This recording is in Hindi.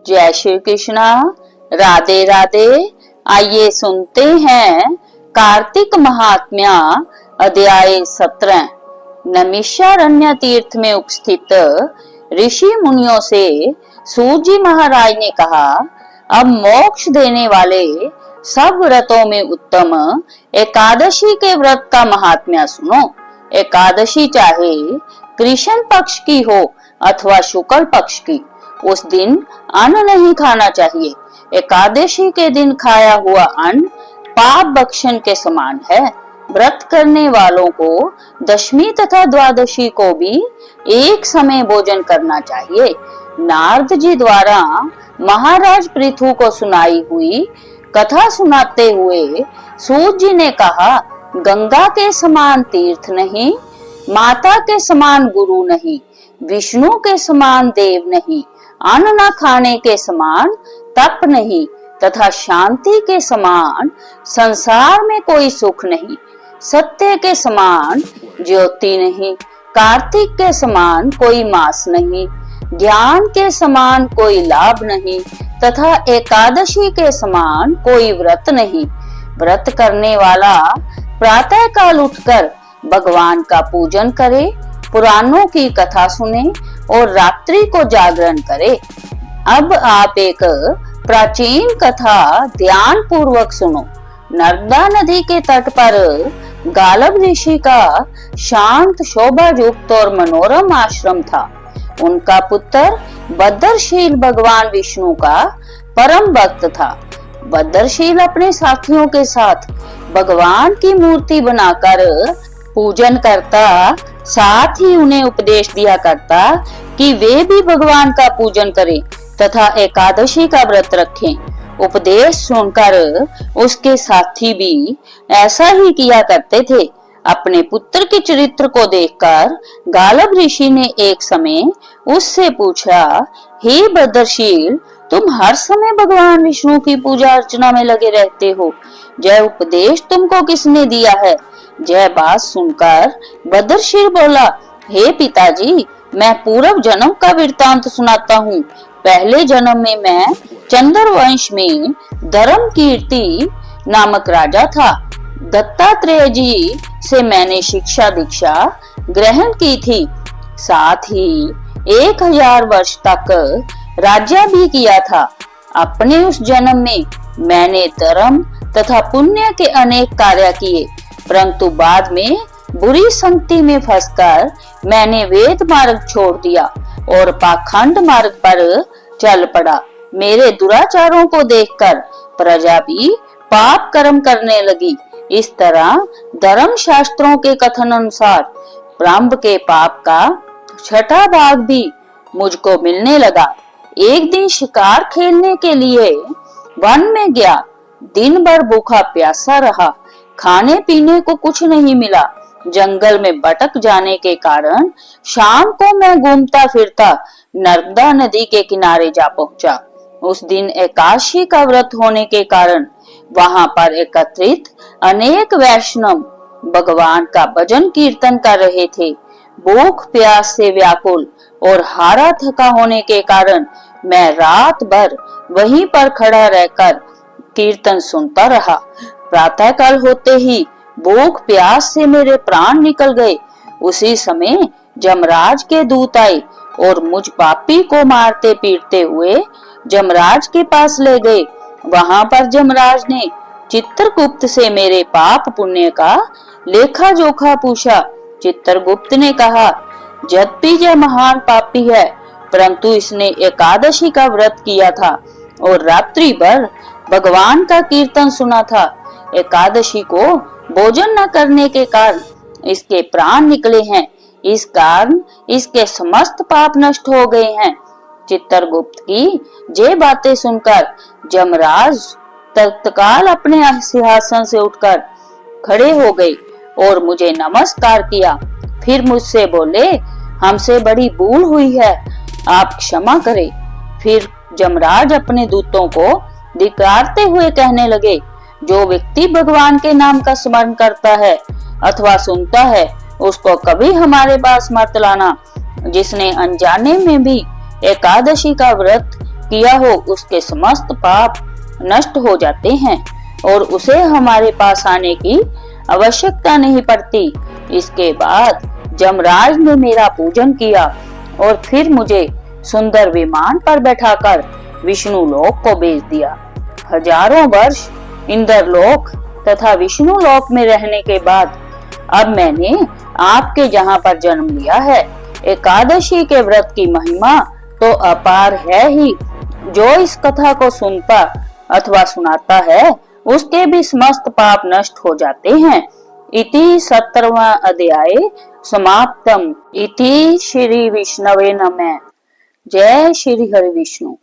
जय श्री कृष्णा, राधे राधे। आइए सुनते हैं कार्तिक महात्म्य अध्याय 17। नैमिषारण्य तीर्थ में उपस्थित ऋषि मुनियों से सूत जी महाराज ने कहा, अब मोक्ष देने वाले सब व्रतों में उत्तम एकादशी के व्रत का महात्म्य सुनो। एकादशी चाहे कृष्ण पक्ष की हो अथवा शुक्ल पक्ष की, उस दिन अन्न नहीं खाना चाहिए। एकादशी के दिन खाया हुआ अन्न पाप बख्शन के समान है। व्रत करने वालों को दशमी तथा द्वादशी को भी एक समय भोजन करना चाहिए। नारद जी द्वारा महाराज पृथु को सुनाई हुई कथा सुनाते हुए सूत जी ने कहा, गंगा के समान तीर्थ नहीं, माता के समान गुरु नहीं, विष्णु के समान देव नहीं, अन्न न खाने के समान तप नहीं, तथा शांति के समान संसार में कोई सुख नहीं। सत्य के समान ज्योति नहीं, कार्तिक के समान कोई मास नहीं, ज्ञान के समान कोई लाभ नहीं, तथा एकादशी के समान कोई व्रत नहीं। व्रत करने वाला प्रातः काल उठकर भगवान का पूजन करे, पुराणों की कथा सुने और रात्रि को जागरण करे। अब आप एक प्राचीन कथा ध्यान पूर्वक सुनो। नर्मदा नदी के तट पर गालब ऋषि का शांत, शोभा युक्त और मनोरम आश्रम था। उनका पुत्र बद्रशील भगवान विष्णु का परम भक्त था। बद्रशील अपने साथियों के साथ भगवान की मूर्ति बनाकर पूजन करता, साथ ही उन्हें उपदेश दिया करता कि वे भी भगवान का पूजन करें तथा एकादशी का व्रत रखें। उपदेश सुनकर उसके साथी भी ऐसा ही किया करते थे। अपने पुत्र के चरित्र को देखकर गालब ऋषि ने एक समय उससे पूछा, हे बद्रशील, तुम हर समय भगवान विष्णु की पूजा अर्चना में लगे रहते हो। यह उपदेश तुमको किसने दिया है? यह बात सुनकर बद्रशील बोला, हे पिताजी, मैं पूर्व जन्म का वृत्तांत सुनाता हूँ। पहले जन्म में मैं चंद्र वंश में धर्म कीर्ति नामक राजा था। दत्तात्रेय जी से मैंने शिक्षा दीक्षा ग्रहण की थी। साथ ही 1000 वर्ष तक राज्य भी किया था। अपने उस जन्म में मैंने धर्म तथा पुण्य के अनेक कार्य किए, परंतु बाद में बुरी संगति में फंसकर मैंने वेद मार्ग छोड़ दिया और पाखंड मार्ग पर चल पड़ा। मेरे दुराचारों को देखकर प्रजा भी पाप कर्म करने लगी। इस तरह धर्म शास्त्रों के कथन अनुसार ब्रह्म के पाप का 6वां भाग भी मुझको मिलने लगा। एक दिन शिकार खेलने के लिए वन में गया। दिन भर भूखा प्यासा रहा। खाने पीने को कुछ नहीं मिला। जंगल में भटक जाने के कारण शाम को मैं घूमता फिरता नर्मदा नदी के किनारे जा पहुंचा। उस दिन एकादशी का व्रत होने के कारण वहां पर एकत्रित अनेक वैष्णव भगवान का भजन कीर्तन कर रहे थे। भूख प्यास से व्याकुल और हारा थका होने के कारण मैं रात भर वहीं पर खड़ा रहकर कीर्तन सुनता रहा। प्रातः काल होते ही भूख प्यास से मेरे प्राण निकल गए। उसी समय जमराज के दूत आए और मुझ पापी को मारते पीटते हुए जमराज के पास ले गए। वहां पर जमराज ने चित्रगुप्त से मेरे पाप पुण्य का लेखा जोखा पूछा। चित्रगुप्त ने कहा, यद्यपि यह महान पापी है, परंतु इसने एकादशी का व्रत किया था और रात्रि भर भगवान का कीर्तन सुना था। एकादशी को भोजन न करने के कारण इसके प्राण निकले हैं। इस कारण इसके समस्त पाप नष्ट हो गए हैं। चित्रगुप्त की ये बातें सुनकर जमराज तत्काल अपने सिंहासन से उठकर खड़े हो गए और मुझे नमस्कार किया। फिर मुझसे बोले, हमसे बड़ी भूल हुई है, आप क्षमा करें। फिर जमराज अपने दूतों को धिक्कारते हुए कहने लगे, जो व्यक्ति भगवान के नाम का स्मरण करता है अथवा सुनता है, उसको कभी हमारे पास मत लाना। जिसने अनजाने में भी एकादशी का व्रत किया हो उसके समस्त पाप नष्ट हो जाते हैं और उसे हमारे पास आने की आवश्यकता नहीं पड़ती। इसके बाद जमराज ने मेरा पूजन किया और फिर मुझे सुंदर विमान पर बैठाकर विष्णु लोक को भेज दिया। हजारों वर्ष इंद्रलोक तथा विष्णु लोक में रहने के बाद अब मैंने आपके जहां पर जन्म लिया है। एकादशी के व्रत की महिमा तो अपार है ही। जो इस कथा को सुनता अथवा सुनाता है उसके भी समस्त पाप नष्ट हो जाते हैं। इति 17वां अध्याय समाप्तम। इति श्री विष्णवे नमः। जय श्री हरि विष्णु।